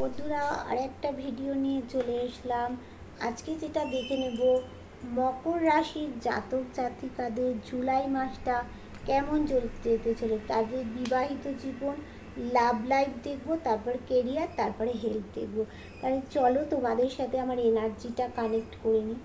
বন্ধুরা, আর একটা ভিডিও নিয়ে চলে এসলাম। আজকে যেটা দেখে নেব, মকর রাশির জাতক জাতিকাদের জুলাই মাসটা কেমন যেতে চলে, তাদের বিবাহিত জীবন, লাভ লাইফ দেখবো, তারপর কেরিয়ার, তারপরে হেলথ দেখবো। তাহলে চলো তোমাদের সাথে আমার এনার্জিটা কানেক্ট করে নিই।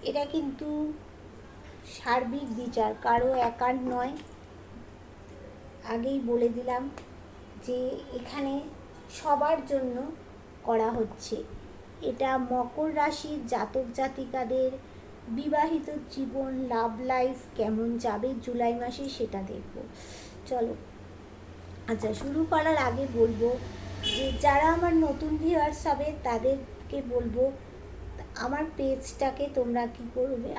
এটা কিন্তু সার্বিক বিচার, কারো একার নয়। আগেই বলে দিলাম যে এখানে সবার জন্য করা হচ্ছে। এটা মকর রাশির জাতক জাতিকাদের বিবাহিত জীবন, লাভ লাইফ কেমন যাবে জুলাই মাসে সেটা দেখব। চলো, আচ্ছা, শুরু করার আগে বলবো যে যারা আমার নতুন ভিউয়ার্স হবে তাদেরকে বলবো আমার পেজটাকে তোমরা কি করবে,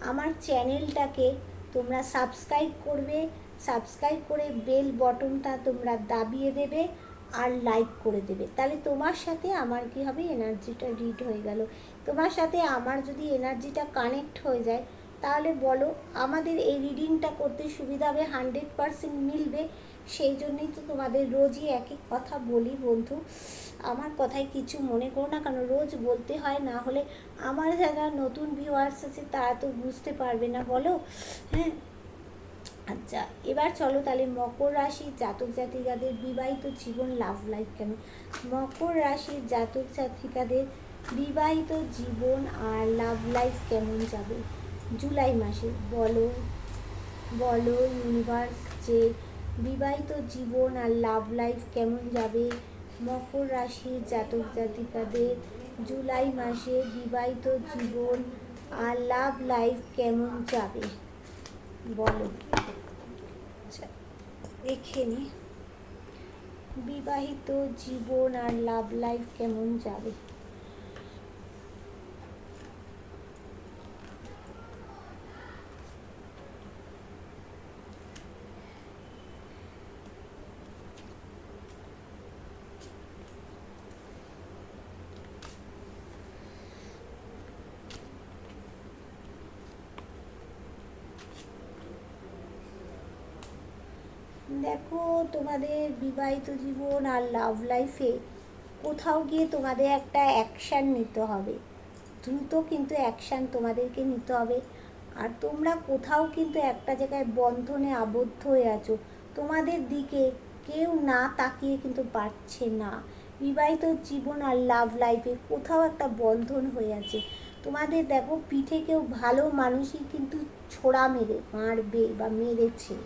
আমার চ্যানেলটাকে তোমরা সাবস্ক্রাইব করবে। সাবস্ক্রাইব করে বেল বটনটা তোমরা দাবিয়ে দেবে আর লাইক করে দেবে। তাহলে তোমার সাথে আমার কি হবে, এনার্জিটা রিড হয়ে গেল। তোমার সাথে আমার যদি এনার্জিটা কানেক্ট হয়ে যায় তাহলে বলো, আমাদের এই রিডিংটা করতে সুবিধা হবে, 100% মিলবে। সেই জন্যই তো তোমাদের রোজই একই কথা বলি বন্ধু। আমার কথায় কিছু মনে করো না, কারণ রোজ বলতে হয়, না হলে আমার যারা নতুন ভিউয়ার্স আছে তারা তো বুঝতে পারবে না, বলো। হ্যাঁ, আচ্ছা, এবার চলো তাহলে মকর রাশির জাতক জাতিকাদের বিবাহিত জীবন, লাভ লাইফ কেন। মকর রাশির জাতক জাতিকাদের বিবাহিত জীবন আর লাভ লাইফ কেমন যাবে জুলাই মাসে, বলো বলো ইউনিভার্স, যে বিবাহিত জীবন আর লাভ লাইফ কেমন যাবে মকর রাশির জাতক জাতিকাদের জুলাই মাসে বিবাহিত জীবন আর লাভ লাইফ কেমন যাবে, বলো। আচ্ছা, দেখে নি বিবাহিত জীবন আর লাভ লাইফ কেমন যাবে। দেখো, তোমাদের বিবাহিত জীবন আর লাভ লাইফে কোথাও গিয়ে তোমাদের একটা অ্যাকশান নিতে হবে, দ্রুত কিন্তু অ্যাকশান তোমাদেরকে নিতে হবে। আর তোমরা কোথাও কিন্তু একটা জায়গায় বন্ধনে আবদ্ধ হয়ে আছো, তোমাদের দিকে কেউ না তাকিয়ে কিন্তু পারছে না। বিবাহিত জীবন আর লাভ লাইফে কোথাও একটা বন্ধন হয়ে আছে তোমাদের। দেখো, পিঠে কেউ ভালো মানুষই কিন্তু ছোড়া মারবে বা মেরেছে।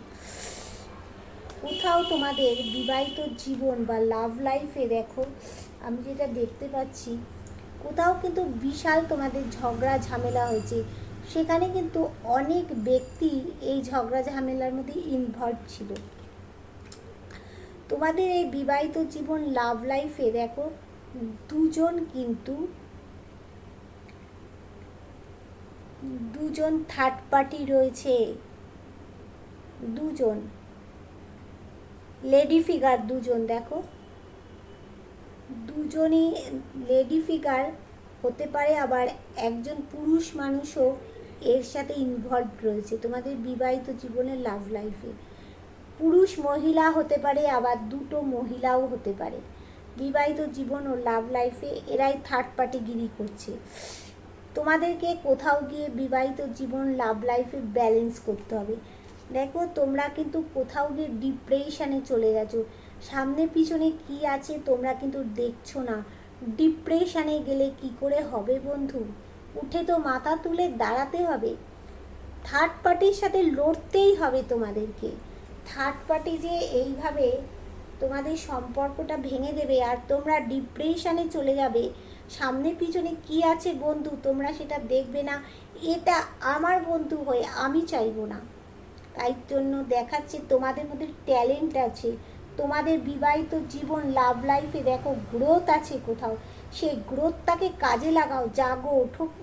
কোথাও তোমাদের বিবাহিত জীবন বা লাভ লাইফে দেখো, আমি যেটা দেখতে পাচ্ছি, কোথাও কিন্তু বিশাল তোমাদের ঝগড়া ঝামেলা হয়েছে। সেখানে কিন্তু অনেক ব্যক্তি এই ঝগড়া ঝামেলার মধ্যে ইনভলভ ছিল। তোমাদের এই বিবাহিত জীবন লাভ লাইফে দেখো, দুজন থার্ড পার্টি রয়েছে, দুজন লেডি ফিগার, দুজন দেখো, দুজনই লেডি ফিগার হতে পারে, আবার একজন পুরুষ মানুষও এর সাথে ইনভলভ রয়েছে তোমাদের বিবাহিত জীবনের লাভ লাইফে। পুরুষ মহিলা হতে পারে, আবার দুটো মহিলাও হতে পারে। বিবাহিত জীবন ও লাভ লাইফে এরাই থার্ড পার্টি গিরি করছে। তোমাদেরকে কোথাও গিয়ে বিবাহিত জীবন লাভ লাইফে ব্যালেন্স করতে হবে। দেখো, তোমরা কিন্তু কোথাও গিয়ে ডিপ্রেশনে চলে গেছো, সামনে পিছনে কি আছে তোমরা কিন্তু দেখছো না। ডিপ্রেশনে গেলে কি করে হবে বন্ধু, উঠে তো মাথা তুলে দাঁড়াতে হবে। থার্ড পার্টির সাথে লড়তেই হবে তোমাদেরকে। থার্ড পার্টি যে এইভাবে তোমাদের সম্পর্কটা ভেঙে দেবে আর তোমরা ডিপ্রেশনে চলে যাবে, সামনে পিছনে কি আছে বন্ধু তোমরা সেটা দেখবে না, এটা আমার বন্ধু হয়ে আমি চাইবো না। তাই জন্য দেখাচ্ছে তোমাদের মধ্যে ট্যালেন্ট আছে, তোমাদের বিবাহিত জীবন লাভ লাইফে দেখো গ্রোথ আছে কোথাও, সেই গ্রোথটাকে কাজে লাগাও, জাগো,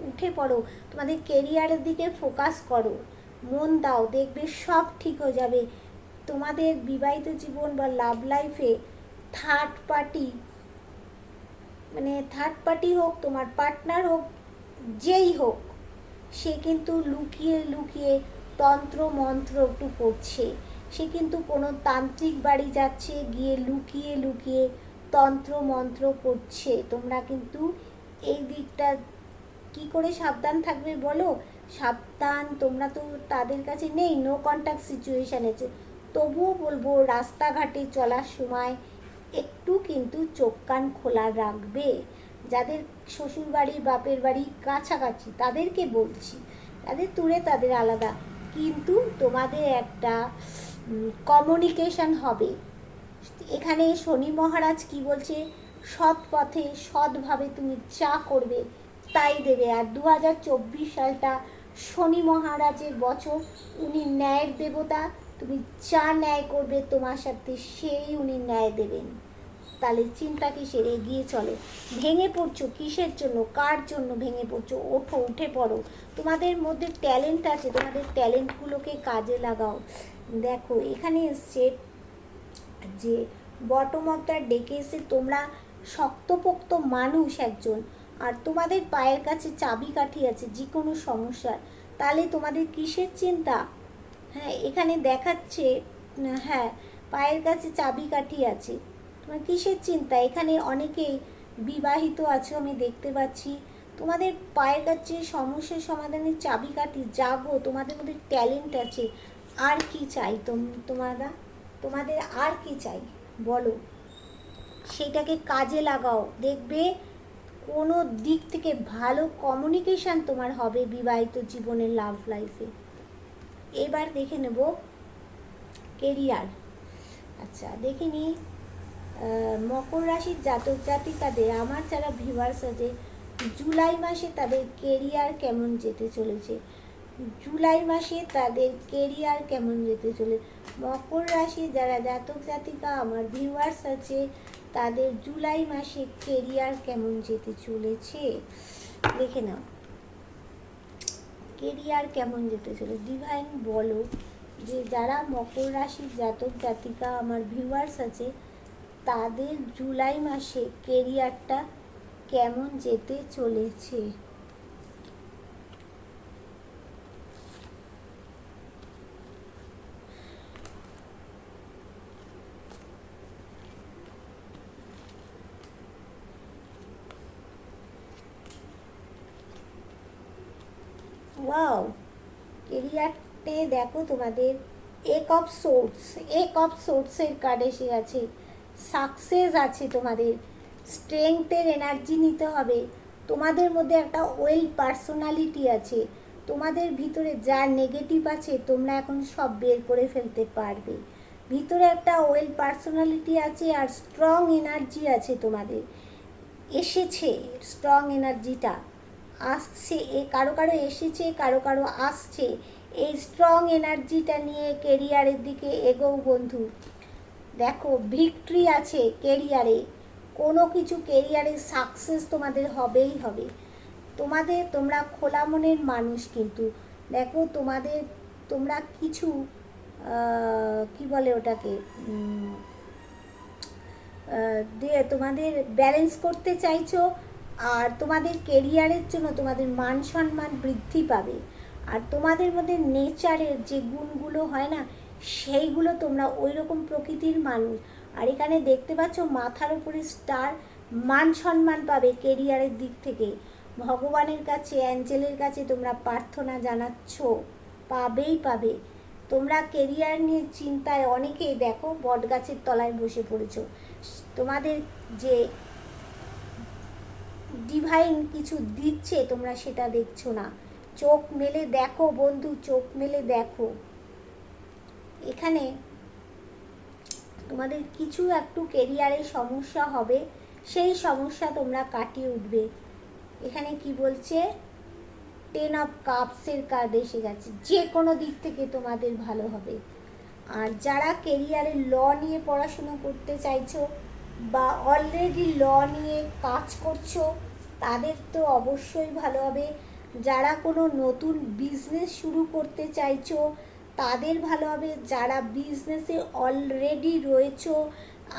উঠে পড়ো, তোমাদের কেরিয়ারের দিকে ফোকাস করো, মন দাও, দেখবে সব ঠিক হয়ে যাবে। তোমাদের বিবাহিত জীবন বা লাভ লাইফে থার্ড পার্টি হোক, তোমার পার্টনার হোক, যেই হোক, সে কিন্তু লুকিয়ে লুকিয়ে তন্ত্র মন্ত্র একটু করছে। সে কিন্তু কোনো তান্ত্রিক বাড়ি যাচ্ছে, গিয়ে লুকিয়ে লুকিয়ে তন্ত্র মন্ত্র করছে। তোমরা কিন্তু এই দিকটা কি করে সাবধান থাকবে বলো? সাবধান, তোমরা তো তাদের কাছে নেই, নো কন্ট্যাক্ট সিচুয়েশান আছে, তবুও বলবো রাস্তাঘাটে চলার সময় একটু কিন্তু চোখ কান খোলা রাখবে। যাদের শ্বশুরবাড়ি বাপের বাড়ি কাছাকাছি তাদেরকে বলছি, তাদের দূরে তাদের আলাদা, কিন্তু তোমাদের একটা কমিউনিকেশন হবে। এখানে শনি মহারাজ কি বলছে? সৎ পথে সৎভাবে তুমি যা করবে তাই দেবে। আর 2024 সালটা শনি মহারাজের বছর, উনি ন্যায়ের দেবতা। তুমি যা ন্যায় করবে তোমার সাথে সেই উনি ন্যায় দেবেন। তাহলে চিন্তা কিসের, এগিয়ে চলো। ভেঙে পড়ছো কিসের জন্য, কার জন্য ভেঙে পড়ছো? ওঠো, উঠে পড়ো। তোমাদের মধ্যে ট্যালেন্ট আছে, তোমাদের ট্যালেন্টগুলোকে কাজে লাগাও। দেখো এখানে এসছে যে বটম অফ দ্য ডেকে এসে তোমরা শক্তপোক্ত মানুষ একজন, আর তোমাদের পায়ের কাছে চাবিকাঠি আছে যে কোনো সমস্যার। তাহলে তোমাদের কিসের চিন্তা? হ্যাঁ, এখানে দেখাচ্ছে, হ্যাঁ, পায়ের কাছে চাবিকাঠি আছে, তোমার কিসের চিন্তা? এখানে অনেকেই বিবাহিত আছো আমি দেখতে পাচ্ছি, তোমাদের পায়ের কাছে সমস্যার সমাধানের চাবিকাঠি। জাগো, তোমাদের মধ্যে ট্যালেন্ট আছে। আর কি চাই তোমাদের আর কি চাই বলো? সেটাকে কাজে লাগাও, দেখবে কোনো দিক থেকে ভালো কমিউনিকেশান তোমার হবে বিবাহিত জীবনের লাভ লাইফে। এবার দেখে নেব কেরিয়ার। আচ্ছা, দেখে নি মকর রাশির জাতক জাতিকাদের, আমার যারা ভিউয়ার্স আছে, জুলাই মাসে তাদের কেরিয়ার কেমন যেতে চলেছে। জুলাই মাসে তাদের কেরিয়ার কেমন যেতে চলে। মকর রাশি যারা জাতক জাতিকা আমার ভিউয়ার্স আছে, তাদের জুলাই মাসে কেরিয়ার কেমন যেতে চলেছে দেখে নাও। কেরিয়ার কেমন যেতে চলে ডিভাইন বলো, যে যারা মকর রাশির জাতক জাতিকা আমার ভিউয়ার্স আছে, তাদের জুলাই মাসে কেরিয়ারটা কেমন যেতে চলেছে। ওয়াও, কেরিয়ারতে দেখো তোমাদের এক অফ সোর্টসের কার্ড এসে আছে। সাকসেস আছে, তোমাদের স্ট্রেংথের এনার্জি নিতে হবে। তোমাদের মধ্যে একটা ওয়েল পার্সোনালিটি আছে, তোমাদের ভিতরে যা নেগেটিভ আছে তোমরা এখন সব বের করে ফেলতে পারবে। ভিতরে একটা ওয়েল পার্সোনালিটি আছে আর স্ট্রং এনার্জি আছে তোমাদের, এসেছে স্ট্রং এনার্জিটা, আসছে, কারো কারো এসেছে, কারো কারো আসছে। এই স্ট্রং এনার্জিটা নিয়ে কেরিয়ারের দিকে এগোও বন্ধু। দেখো ভিক্টরি আছে কেরিয়ারে, কোনো কিছু কেরিয়ারে সাকসেস তোমাদের হবেই হবে। তোমরা খোলা মনের মানুষ, কিন্তু দেখো তোমরা কিছু কি বলে ওটাকে, তোমাদের ব্যালেন্স করতে চাইছো, আর তোমাদের কেরিয়ারের জন্য তোমাদের মান সম্মান বৃদ্ধি পাবে। আর তোমাদের মধ্যে নেচারের যে গুণগুলো হয় না, সেইগুলো তোমরা ওই রকম প্রকৃতির মানুষ। আর এখানে দেখতে পাচ্ছ মাথার উপরে স্টার, মান সম্মান পাবে কেরিয়ারের দিক থেকে। ভগবানের কাছে, অ্যাঞ্জেলের কাছে তোমরা প্রার্থনা জানাচ্ছ, পাবে। তোমরা কেরিয়ার নিয়ে চিন্তায় অনেকেই দেখো বটগাছের তলায় বসে পড়েছো। তোমাদের যে ডিভাইন কিছু দিচ্ছে তোমরা সেটা দেখছো না। চোখ মেলে দেখো বন্ধু, চোখ মেলে দেখো। এখানে তোমাদের কিছু একটু কেরিয়ারে সমস্যা হবে, সেই সমস্যা তোমরা কাটিয়ে উঠবে। এখানে কি বলছে, 10 অফ কাপসের কার্ড এসে গেছে, যে কোনো দিক থেকে তোমাদের ভালো হবে। আর যারা কেরিয়ারে ল নিয়ে পড়াশুনো করতে চাইছো, বা অলরেডি ল নিয়ে কাজ করছো তাদের তো অবশ্যই ভালো হবে। যারা কোনো নতুন বিজনেস শুরু করতে চাইছো তাদের ভালো হবে। যারা বিজনেসে অলরেডি রয়েছো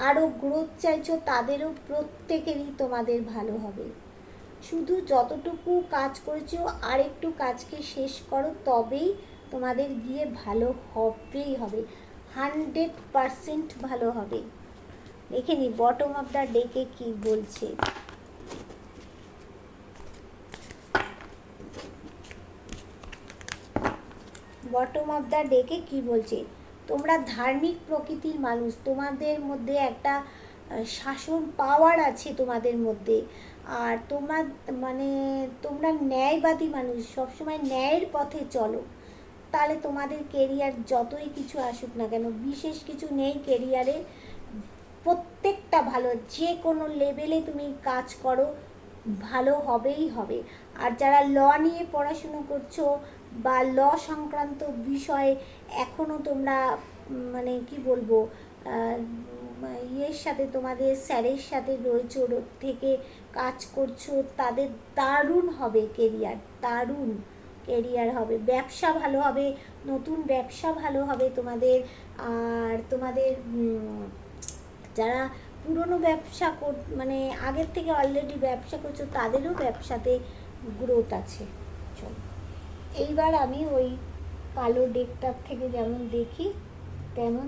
আরও গ্রোথ চাইছো তাদেরও প্রত্যেকেরই তোমাদের ভালো হবে। শুধু যতটুকু কাজ করেছো আর একটু কাজকে শেষ করো, তবেই তোমাদের গিয়ে ভালো হবেই হবে, 100% ভালো হবে। দেখে নি বটম অফ দ্য ডেকে কি বলছে। বটম অফ দ্য ডেকে কি বলছে, তোমরা ধার্মিক প্রকৃতির মানুষ, তোমাদের মধ্যে একটা শাসন পাওয়ার আছে তোমাদের মধ্যে। আর তোমার মানে তোমরা ন্যায়বাদী মানুষ, সবসময় ন্যায়ের পথে চলো। তাহলে তোমাদের কেরিয়ার যতই কিছু আসুক না কেন, বিশেষ কিছু নেই কেরিয়ারে, প্রত্যেকটা ভালো, যে কোনো লেভেলে তুমি কাজ করো ভালো হবেই হবে। আর যারা ল নিয়ে পড়াশুনো করছো বা ল সংক্রান্ত বিষয়ে এখনও তোমরা মানে কি বলবো ইয়ের সাথে, তোমাদের স্যারের সাথে রয়েছে, ওর থেকে কাজ করছো, তাদের দারুণ হবে কেরিয়ার, দারুণ কেরিয়ার হবে। ব্যবসা ভালো হবে, নতুন ব্যবসা ভালো হবে তোমাদের। আর তোমাদের যারা পুরনো ব্যবসা মানে আগের থেকে অলরেডি ব্যবসা করছো তাদেরও ব্যবসাতে গ্রোথ আছে। চলো এইবার আমি ওই কালো ডেকটার থেকে যেমন দেখি তেমন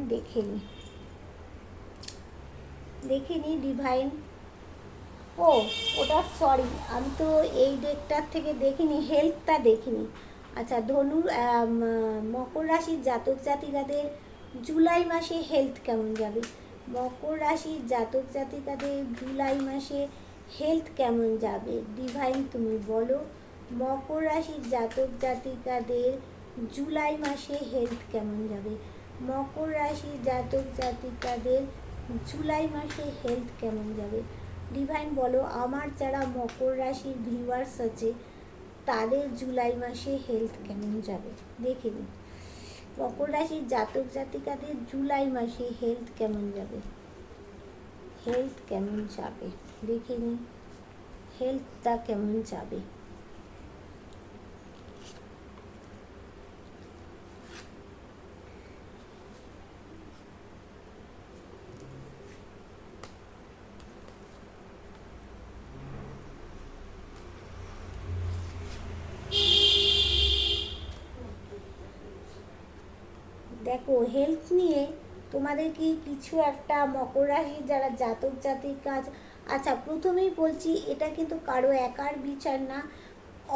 দেখে নিই ডিভাইন। ও ওটা সরি, আমি তো এই ডেকটার থেকে দেখিনি, হেলথটা দেখিনি। আচ্ছা ধনুর মকর রাশির জাতক জাতিকাদের জুলাই মাসে হেলথ কেমন যাবে? মকর রাশির জাতক জাতিকাদের জুলাই মাসে হেলথ কেমন যাবে? ডিভাইন তুমি বলো। মকর রাশির জাতক জাতিকাদের জুলাই মাসে হেলথ কেমন যাবে? মকর রাশির জাতক জাতিকাদের জুলাই মাসে হেলথ কেমন যাবে? ডিভাইন বলো, আমার যারা মকর রাশির ভিউয়ার্স আছে তাদের জুলাই মাসে হেলথ কেমন যাবে দেখে নিন। মকর রাশির জাতক জাতিকাদের জুলাই মাসে হেলথ কেমন যাবে? হেলথ কেমন যাবে দেখে নিন, হেলথটা কেমন যাবে? দেখো হেলথ নিয়ে তোমাদের কি কিছু একটা মকর রাশির যারা জাতক জাতিকা, আচ্ছা প্রথমেই বলছি এটা কিন্তু কারো একার বিচার না,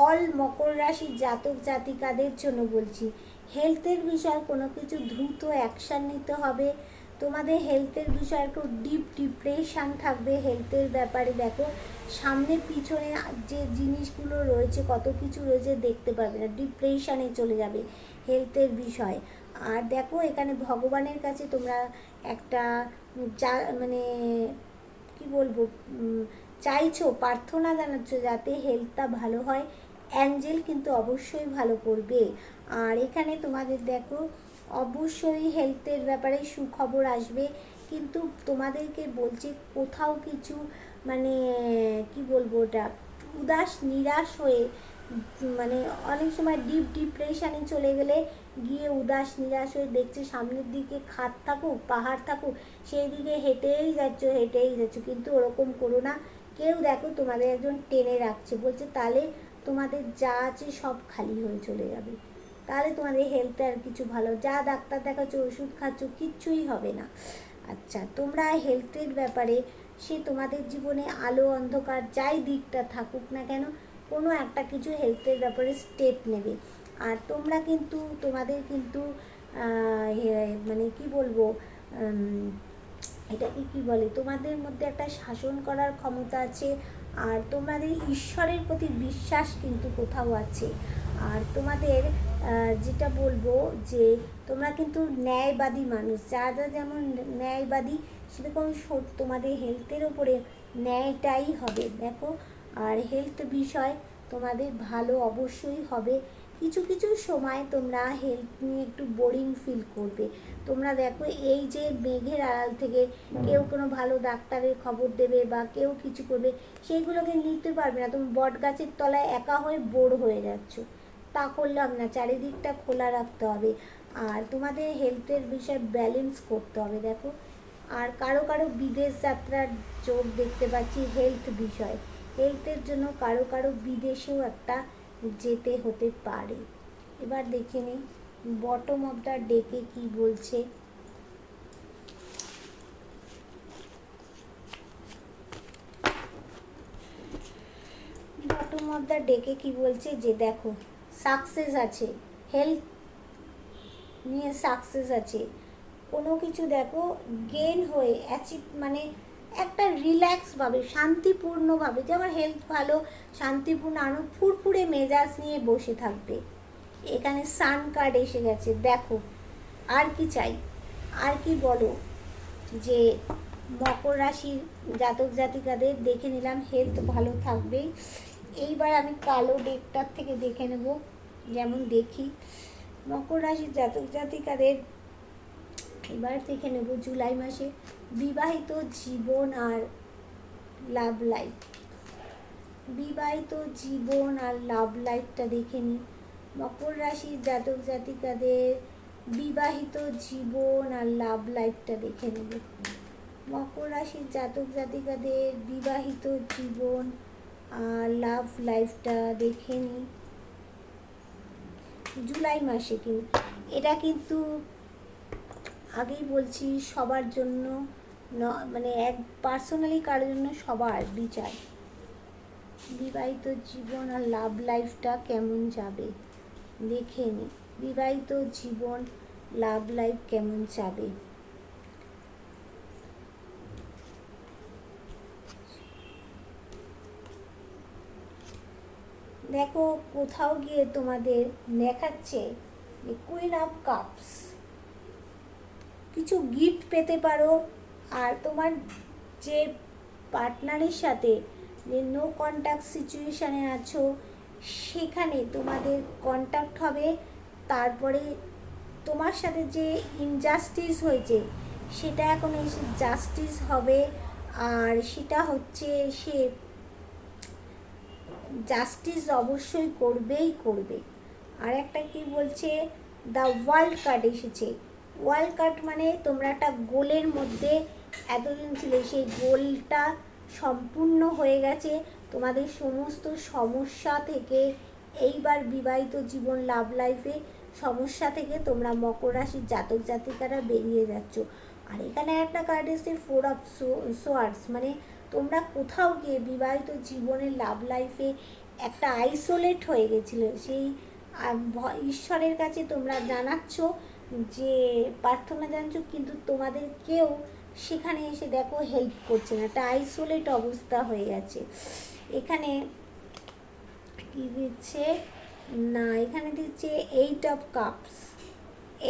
অল মকর রাশির জাতক জাতিকাদের জন্য বলছি। হেলথের বিষয় কোনো কিছু দ্রুত অ্যাকশান নিতে হবে। তোমাদের হেলথের বিষয়ে একটু ডিপ ডিপ্রেশান থাকবে হেলথের ব্যাপারে। দেখো সামনে পিছনে যে জিনিসগুলো রয়েছে, কত কিছু রয়েছে দেখতে পাবে না, ডিপ্রেশানে চলে যাবে হেলথের বিষয়। আর দেখো এখানে ভগবানের কাছে তোমরা একটা যা মানে কি বলবো চাইছো, প্রার্থনা জানাচ্ছ যাতে হেলথটা ভালো হয়। অ্যাঞ্জেল কিন্তু অবশ্যই ভালো করবে। আর এখানে তোমাদের দেখো অবশ্যই হেলথের ব্যাপারে সুখবর আসবে, কিন্তু তোমাদেরকে বলছি কোথাও কিছু মানে কি বলবো ওটা উদাস নিরাশ হয়ে মানে অনেক সময় ডিপ ডিপ্রেশানে চলে গেলে গিয়ে উদাস নিরাশ হয়ে দেখছে সামনের দিকে খাদ থাকুক পাহাড় থাকুক সেই দিকে হেঁটেই যাচ্ছ, কিন্তু ওরকম করো না। কেউ দেখো তোমাদের একজন টেনে রাখছে, বলছে তাহলে তোমাদের যা আছে সব খালি হয়ে চলে যাবে, তাহলে তোমাদের হেলথে আর কিছু ভালো, যা ডাক্তার দেখাচ্ছ ওষুধ খাচ্ছ কিচ্ছুই হবে না। আচ্ছা তোমরা হেলথের ব্যাপারে সে তোমাদের জীবনে আলো অন্ধকার যাই দিকটা থাকুক না কেন কোনো একটা কিছু হেলথের ব্যাপারে স্টেপ নেবে। আর তোমরা কিন্তু তোমাদের কিন্তু মানে কি বলবো এটাকে কি বলে, তোমাদের মধ্যে একটা শাসন করার ক্ষমতা আছে। আর তোমাদের ঈশ্বরের প্রতি বিশ্বাস কিন্তু কোথাও আছে। আর তোমাদের যেটা বলবো যে তোমরা কিন্তু ন্যায়বাদী মানুষ, যারা যেমন ন্যায়বাদী সেরকম তোমাদের হেলথের ওপরে ন্যায়টাই হবে দেখো। আর হেলথ বিষয় তোমাদের ভালো অবশ্যই হবে, কিছু কিছু সময় তোমরা হেলথ নিয়ে একটু বোরিং ফিল করবে। তোমরা দেখো এই যে মেঘের আড়াল থেকে কেউ কোনো ভালো ডাক্তারের খবর দেবে বা কেউ কিছু করবে, সেইগুলোকে নিতে পারবে না। তুমি বট গাছের তলায় একা হয়ে বোর হয়ে যাচ্ছ, তা করলাম না, চারিদিকটা খোলা রাখতে হবে। আর তোমাদের হেলথের বিষয়ে ব্যালেন্স করতে হবে। দেখো, আর কারো কারো বিদেশ যাত্রার যোগ দেখতে পাচ্ছি হেলথ বিষয়। হেলথের জন্য কারো কারো বিদেশেও একটা যেতে হতে পারে। এবার দেখে নিই বটম অফ দ্য ডেকে কি বলছে। বটম অফ দ্য ডেকে কি বলছে যে দেখো, সাকসেস আছে, হেলথ নিয়ে সাকসেস আছে, কোনো কিছু দেখো গেন হয়ে অ্যাচিভ, মানে একটা রিল্যাক্সভাবে শান্তিপূর্ণভাবে, যে আমার হেলথ ভালো, শান্তিপূর্ণ আরও ফুরফুরে মেজাজ নিয়ে বসে থাকবে। এখানে সান কার্ড এসে গেছে। দেখো আর কি চাই, আর কি বলো। যে মকর রাশির জাতক জাতিকাদের দেখে নিলাম হেলথ ভালো থাকবেই। এইবার আমি কালো ডেকটার থেকে দেখে নেব, যেমন দেখি মকর রাশির জাতক জাতিকাদের এবার দেখে নেব জুলাই মাসে বিবাহিত জীবন আর লাভ লাইফ। বিবাহিত জীবন আর লাভ লাইফটা দেখে নিই। মকর রাশির জাতক জাতিকাদের বিবাহিত জীবন আর লাভ লাইফটা দেখে নেব। মকর রাশির জাতক জাতিকাদের বিবাহিত জীবন আর লাভ লাইফটা দেখে নিই জুলাই মাসে। কিন্তু এটা কিন্তু আগেই বলছি সবার জন্য মানে এক পার্সোনালি কারোর জন্য সবার বিচার। বিবাহিত জীবন আর লাভ লাইফটা কেমন যাবে দেখে নিই। বিবাহিত জীবন লাভ লাইফ কেমন যাবে। দেখো কোথাও গিয়ে তোমাদের দেখাচ্ছে যে কুইন অফ কাপস, কিছু গিফট পেতে পারো। আর তোমার যে পার্টনারের সাথে যে নো কন্ট্যাক্ট সিচুয়েশানে আছো, সেখানে তোমাদের কন্ট্যাক্ট হবে। তারপরে তোমার সাথে যে ইনজাস্টিস হয়েছে সেটা এখন এসে জাস্টিস হবে। আর সেটা হচ্ছে সে জাস্টিস অবশ্যই করবেই করবে। আর একটা কি বলছে, দ্য ওয়ার্ল্ড কার্ড এসেছে। ওয়ার্ল্ড কার্ড মানে তোমরা একটা গোলের মধ্যে এতদিন ছিলে, সেই গোলটা সম্পূর্ণ হয়ে গেছে। তোমাদের সমস্ত সমস্যা থেকে এইবার বিবাহিত জীবন লাভ লাইফে সমস্যা থেকে তোমরা মকর রাশির জাতক জাতিকারা বেরিয়ে যাচ্ছ। আর এখানে একটা কার্ড এসেছে ফোর অফ সোয়ার্ডস, মানে তোমরা কোথাও গিয়ে বিবাহিত জীবনের লাভ লাইফে একটা আইসোলেট হয়ে গেছিলো, সেই ঈশ্বরের কাছে তোমরা জানাচ্ছ যে প্রার্থনা জানছো, কিন্তু তোমাদের কেউ সেখানে এসে দেখো হেল্প করছে না, একটা আইসোলেট অবস্থা হয়ে গেছে। এখানে কি দিচ্ছে না, এখানে দিচ্ছে eight of cups.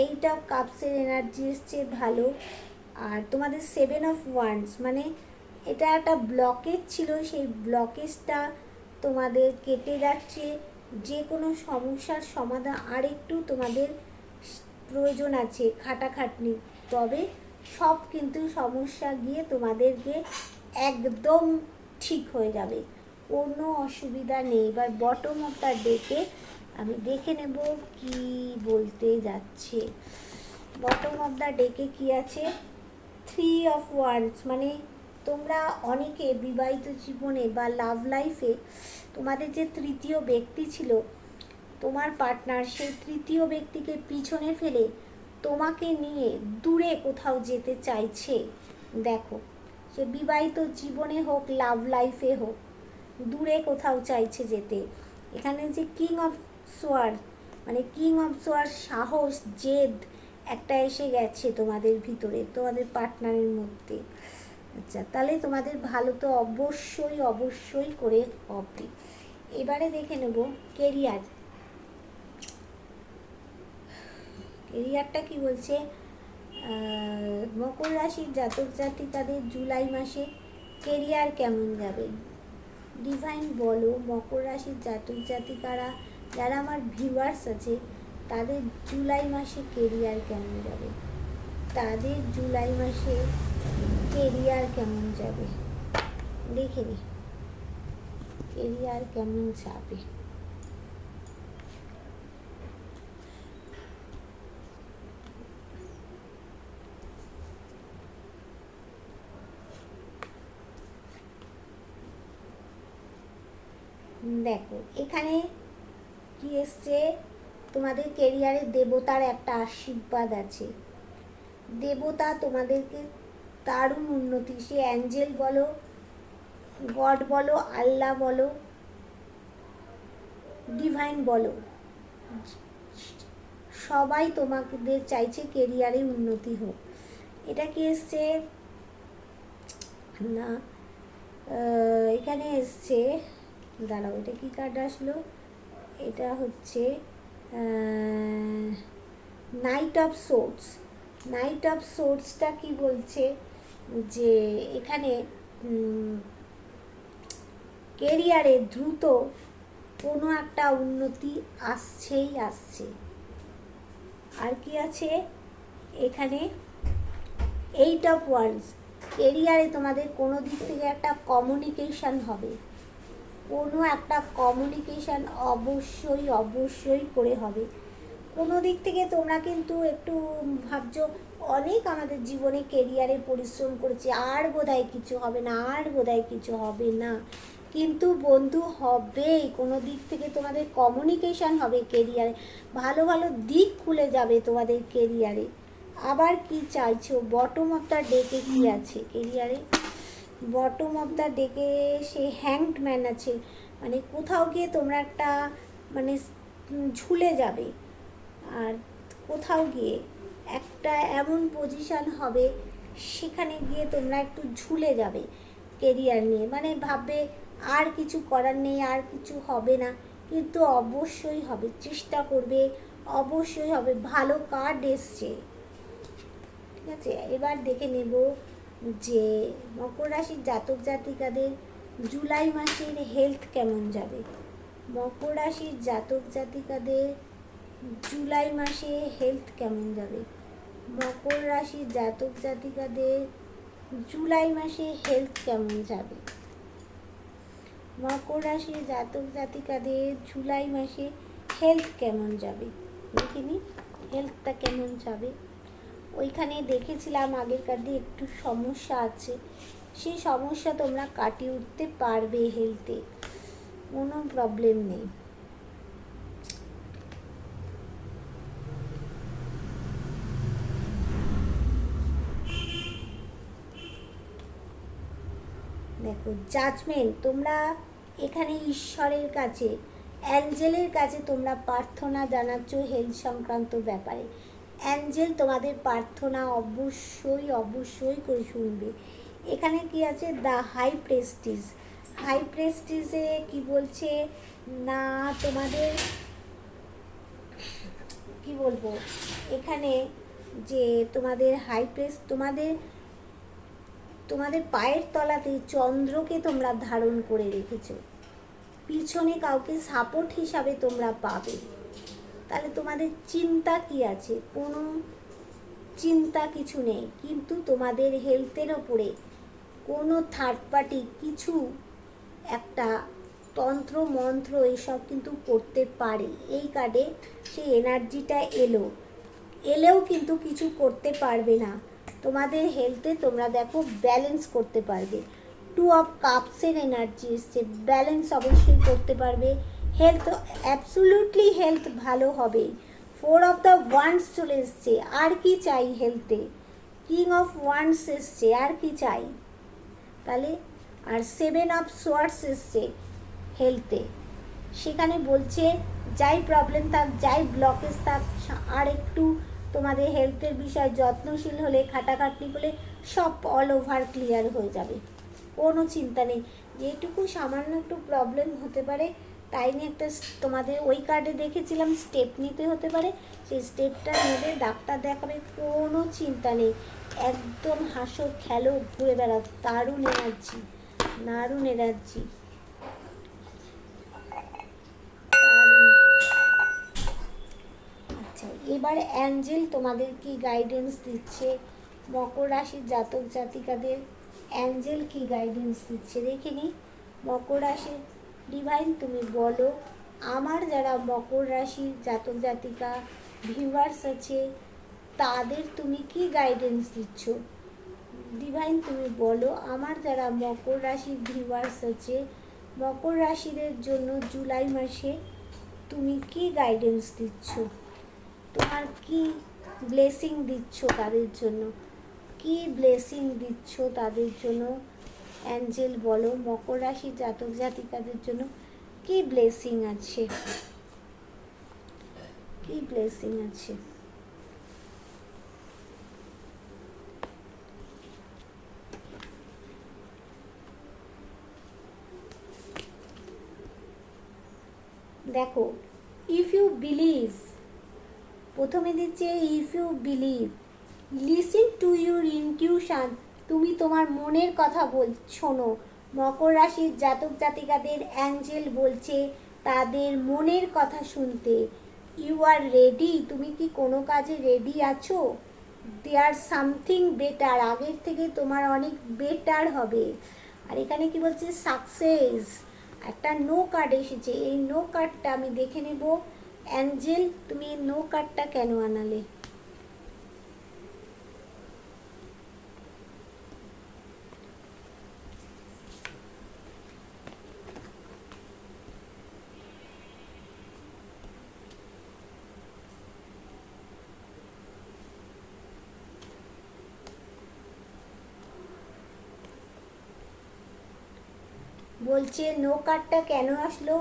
Eight of কাপসের এনার্জি এসছে ভালো। আর তোমাদের সেভেন অফ ওয়ান্ডস, মানে এটা একটা ব্লকেজ ছিল, সেই ব্লকেজটা তোমাদের কেটে যাচ্ছে। যে কোনো সমস্যার সমাধান আর একটু তোমাদের প্রয়োজন আছে খাটাখাটনি, তবে সব কিন্তু সমস্যা গিয়ে তোমাদেরকে একদম ঠিক হয়ে যাবে, কোনো অসুবিধা নেই। এবার বটম অফ দ্য ডেকে আমি দেখে নেব কি বলতে যাচ্ছে। বটম অফ দ্য ডেকে কি আছে, থ্রি অফ ওয়ান্ডস, মানে তোমরা অনেকে বিবাহিত জীবনে বা লাভ লাইফে তোমাদের যে তৃতীয় ব্যক্তি ছিল তোমার পার্টনার, সেই তৃতীয় ব্যক্তিকে পিছনে ফেলে তোমাকে নিয়ে দূরে কোথাও যেতে চাইছে। দেখো সে বিবাহিত জীবনে হোক লাভ লাইফে হোক, দূরে কোথাও চাইছে যেতে। এখানে যে কিং অফ সোয়ার্ড, মানে কিং অফ সোয়ার্ড, সাহস জেদ একটা এসে গেছে তোমাদের ভিতরে, তোমাদের পার্টনারের মধ্যে। আচ্ছা, তাহলে তোমাদের ভালো তো অবশ্যই অবশ্যই করে হবে। এবারে দেখে নেব কেরিয়ার। কেরিয়ারটা কি বলছে, মকর রাশির জাতক জাতিকাদের জুলাই মাসে কেরিয়ার কেমন যাবে। ডিভাইন বলো মকর রাশির জাতক জাতিকারা যারা আমার ভিউয়ার্স আছে তাদের জুলাই মাসে কেরিয়ার কেমন যাবে, তাদের জুলাই মাসে কেরিয়ার কেমন যাবে দেখে নি, কেরিয়ার কেমন যাবে। দেখো এখানে কি এসছে, তোমাদের কেরিয়ারে দেবতার একটা আশীর্বাদ আছে। দেবতা তোমাদেরকে দারুণ উন্নতি, সে অ্যাঞ্জেল বলো, গড বলো, আল্লাহ বলো, ডিভাইন বলো, সবাই তোমাদের চাইছে কেরিয়ারে উন্নতি হোক। এটা কি এসছে না, এখানে এসছে, দাঁড়াও এটা কি কার্ড আসলো, এটা হচ্ছে night of swords. Night of সোর্সটা কি বলছে যে এখানে কেরিয়ারে দ্রুত কোনো একটা উন্নতি আসছেই আসছে। আর কি আছে এখানে, এইট অফ ওয়ান্স, কেরিয়ারে তোমাদের কোনো দিক থেকে একটা কমিউনিকেশান হবে, কোনো একটা কমিউনিকেশান অবশ্যই অবশ্যই করে হবে। কোনো দিক থেকে তোমরা কিন্তু একটু ভাবছো অনেক আমাদের জীবনে কেরিয়ারে পরিশ্রম করেছি, আর বোধহয় কিছু হবে না, আর বোধহয় কিছু হবে না, কিন্তু বন্ধু হবেই। কোনো দিক থেকে তোমাদের কমিউনিকেশান হবে কেরিয়ারে, ভালো ভালো দিক খুলে যাবে তোমাদের কেরিয়ারে। আবার কি চাইছো, বটম অফ দ্য ডেকে কি আছে কেরিয়ারে, বটম অফ দ্য ডেকে সে হ্যাংড ম্যান আছে, মানে কোথাও গিয়ে তোমরা একটা মানে ঝুলে যাবে, আর কোথাও গিয়ে একটা এমন পজিশান হবে সেখানে গিয়ে তোমরা একটু ঝুলে যাবে কেরিয়ার নিয়ে, মানে ভাববে আর কিছু করার নেই, আর কিছু হবে না, কিন্তু অবশ্যই হবে, চেষ্টা করবে, অবশ্যই হবে। ভালো কার্ড এসছে, ঠিক আছে। এবার দেখে নেব যে মকর রাশির জাতক জাতিকাদের জুলাই মাসের হেলথ কেমন যাবে। মকর রাশির জাতক জাতিকাদের জুলাই মাসে হেলথ কেমন যাবে। মকর রাশির জাতক জাতিকাদের জুলাই মাসে হেলথ কেমন যাবে। মকর রাশির জাতক জাতিকাদের জুলাই মাসে হেলথ কেমন যাবে দেখিনি, হেলথটা কেমন যাবে। ওইখানে দেখেছিলাম আগের কার্ডে একটু সমস্যা আছে, সেই সমস্যা তোমরা কাটিয়ে উঠতে পারবে, হেলথে কোনো প্রবলেম নেই। দেখো জাজমেন্ট, তোমরা এখানে ঈশ্বরের কাছে, অ্যাঞ্জেলের কাছে তোমরা প্রার্থনা জানাচ্ছ হেলথ সংক্রান্ত ব্যাপারে। অ্যাঞ্জেল তোমাদের প্রার্থনা অবশ্যই অবশ্যই করে শুনবে। এখানে কি আছে, দ্য হাই প্রেস্টিজ। হাই প্রেস্টিজে কি বলছে না, তোমাদের কি বলবো এখানে যে তোমাদের হাই প্রেস্ট, তোমাদের পায়ের তলাতে চন্দ্রকে তোমরা ধারণ করে রেখেছো, পিছনে কাউকে সাপোর্ট হিসাবে তোমরা পাবে। তাহলে তোমাদের চিন্তা কি আছে, কোনো চিন্তা কিছু নেই, কিন্তু তোমাদের হেলথের ওপরে কোনো থার্ড পার্টি কিছু একটা তন্ত্র মন্ত্র এসব কিন্তু করতে পারে। এই কার্ডে সেই এনার্জিটা এলেও কিন্তু কিছু করতে পারবে না তোমাদের হেলথে। তোমরা দেখো ব্যালেন্স করতে পারবে। টু অফ কাপসের এনার্জি এসছে, ব্যালেন্স অবশ্যই করতে পারবে। হেলথ অ্যাবসোলিউটলি হেলথ ভালো হবে। ফোর অফ দ্য ওয়ান্স চলে এসছে, আর কি চাই হেলথে। কিং অফ ওয়ান্স এসছে, আর কি চাই তাহলে। আর সেভেন অফ সোয়ার্ডস এসছে হেলথে, সেখানে বলছে যাই প্রবলেম থাক, যাই ব্লকেজ থাক, আর একটু তোমাদের হেলথের বিষয়ে যত্নশীল হলে, খাটাখাটনি করলে সব অল ওভার ক্লিয়ার হয়ে যাবে, কোনো চিন্তা নেই। যেটুকু সামান্য একটু প্রবলেম হতে পারে তাই নিয়ে একটা তোমাদের ওই কার্ডে দেখেছিলাম স্টেপ নিতে হতে পারে, সেই স্টেপটা নেবে, ডাক্তার দেখাবে, কোনো চিন্তা নেই। একদম হাসো খেলো ঘুরে বেড়াও, দারুণ এনার্জি, দারুণ এনার্জি। এবার অ্যাঞ্জেল তোমাদের কি গাইডেন্স দিচ্ছে, মকর রাশির জাতক জাতিকাদের অ্যাঞ্জেল কি গাইডেন্স দিচ্ছে দেখে নিই। মকর রাশির ডিভাইন তুমি বলো, আমার যারা মকর রাশির জাতক জাতিকা ভিউয়ার্স আছে তাদের তুমি কি গাইডেন্স দিচ্ছ। ডিভাইন তুমি বলো, আমার যারা মকর রাশির ভিউয়ার্স আছে মকর রাশিদের জন্য জুলাই মাসে তুমি কি গাইডেন্স দিচ্ছ, তোমার কি ব্লেসিং দিচ্ছ তাদের জন্য, কি ব্লেসিং দিচ্ছ তাদের জন্য। অ্যাঞ্জেল বলো, মকর রাশির জাতক জাতিকাদের জন্য কি ব্লেসিং আছে, কি ব্লেসিং আছে। দেখো, ইফ ইউ বিলিভ, প্রথমে দিচ্ছে if you believe, listen to your intuition, তুমি তোমার মনের কথা শোনো। মকর রাশির জাতক জাতিকাদের অ্যাঞ্জেল বলছে তাদের মনের কথা শুনতে। ইউ আর রেডি, তুমি কি কোনো কাজে রেডি আছো। দেয়ার সামথিং বেটার, আগের থেকে তোমার অনেক বেটার হবে। আর এখানে কি বলছে সাকসেস, একটা নো কার্ড এসেছে, এই নো কার্ডটা আমি দেখে নেব। অ্যাঞ্জেল তুমি এই নো কার্ডটা কেন আনালে। বলছে নো কার্ডটা কেন আসলো,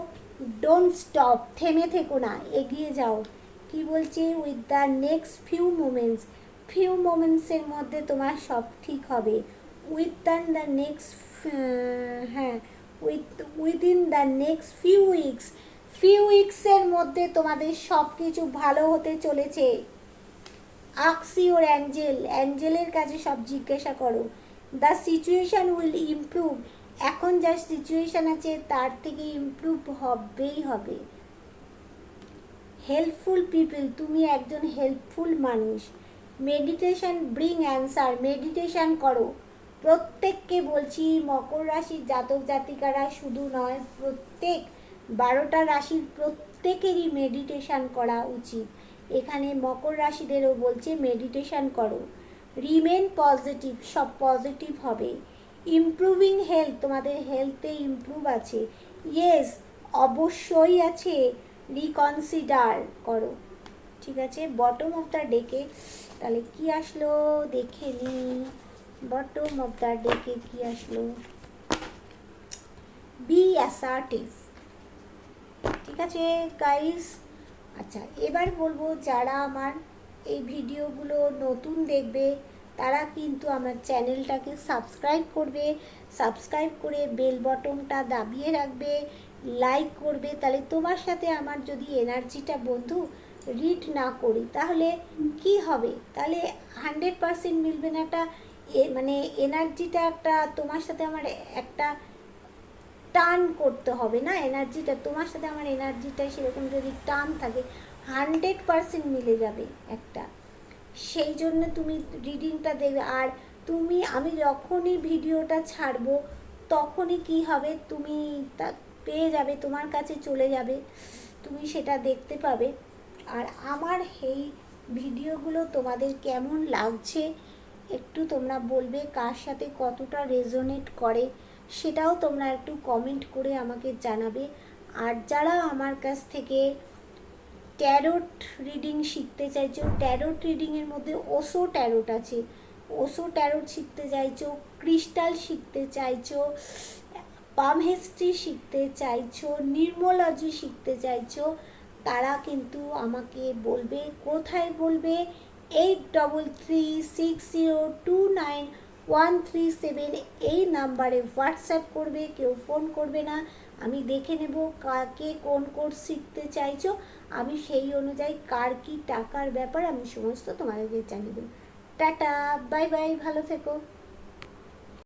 ডোন্ট স্টপ, থেমে থেকো না, এগিয়ে যাও। কি বলছে উইথ দ্য নেক্সট ফিউ মোমেন্টসের মধ্যে তোমার সব ঠিক হবে। উইথ দ্য নেক্সট, হ্যাঁ, উইদিন দ্য নেক্সট ফিউ উইক্সের মধ্যে তোমাদের সব কিছু ভালো হতে চলেছে। আস্ক ইউর অ্যাঞ্জেলের কাছে সব জিজ্ঞাসা করো। দ্য সিচুয়েশান উইল ইমপ্রুভ, এখন যা সিচুয়েশান আছে তার থেকে ইমপ্রুভ হবেই হবে। হেল্পফুল পিপল, তুমি একজন হেল্পফুল মানুষ। মেডিটেশন ব্রিং অ্যান্সার, মেডিটেশন করো। প্রত্যেককে বলছি, মকর রাশির জাতক জাতিকারা শুধু নয়, প্রত্যেক 12টা রাশির প্রত্যেকেরই মেডিটেশন করা উচিত। এখানে মকর রাশিদেরও বলছে মেডিটেশন করো। রিমেন পজিটিভ, সব পজিটিভ হবে। ইমপ্রুভিং হেলথ, তোমাদের হেলথে ইমপ্রুভ আছে। ইয়েস, অবশ্যই আছে। রিকনসিডার করো। ঠিক আছে, বটম অফ দ্য ডেকে তাহলে কি আসলো দেখে নি। বটম অফ দ্য ডেকে কি আসলো, বি অ্যাসার্টিভ। ঠিক আছে গাইস, আচ্ছা এবার বলবো যারা আমার এই ভিডিওগুলো নতুন দেখবে তারা কিন্তু আমার চ্যানেলটাকে সাবস্ক্রাইব করবে, সাবস্ক্রাইব করে বেল বটনটা দাবিয়ে রাখবে, লাইক করবে। তাহলে তোমার সাথে আমার যদি এনার্জিটা বন্ধু রিড না করি তাহলে কি হবে, তাহলে 100% মিলবে না। একটা মানে এনার্জিটা একটা তোমার সাথে আমার একটা টান করতে হবে না, এনার্জিটা তোমার সাথে আমার এনার্জিটা সেরকম যদি টান থাকে 100% মিলে যাবে একটা। সেই জন্য তুমি রিডিংটা দেখবে। আর তুমি, আমি যখনই ভিডিওটা ছাড়বো তখনই কি হবে, তুমি তা পেয়ে যাবে, তোমার কাছে চলে যাবে, তুমি সেটা দেখতে পাবে। আর আমার এই ভিডিওগুলো তোমাদের কেমন লাগছে একটু তোমরা বলবে, কার সাথে কতটা রেজোনেট করে সেটাও তোমরা একটু কমেন্ট করে আমাকে জানাবে। আর যারা আমার কাছ থেকে ট্যারোট রিডিং শিখতে চাইছো, ট্যারোট রিডিংয়ের মধ্যে ওশো ট্যারোট আছে, ওশো ট্যারোট শিখতে চাইছো, ক্রিস্টাল শিখতে চাইছো, পাম হিস্ট্রি শিখতে চাইছো, নিউমোলজি শিখতে চাইছো, তারা কিন্তু আমাকে বলবে। কোথায় বলবে, 8336029137 এই নাম্বারে হোয়াটসঅ্যাপ করবে, কেউ ফোন করবে না। আমি দেখে নেব কাকে কোন কোর্স শিখতে চাইছো, আমি সেই অনুযায়ী কার কি টাকার ব্যাপার আমি সমস্ত তোমাদেরকে জানিয়ে দেবো। টাটা, বাই বাই, ভালো থেকো।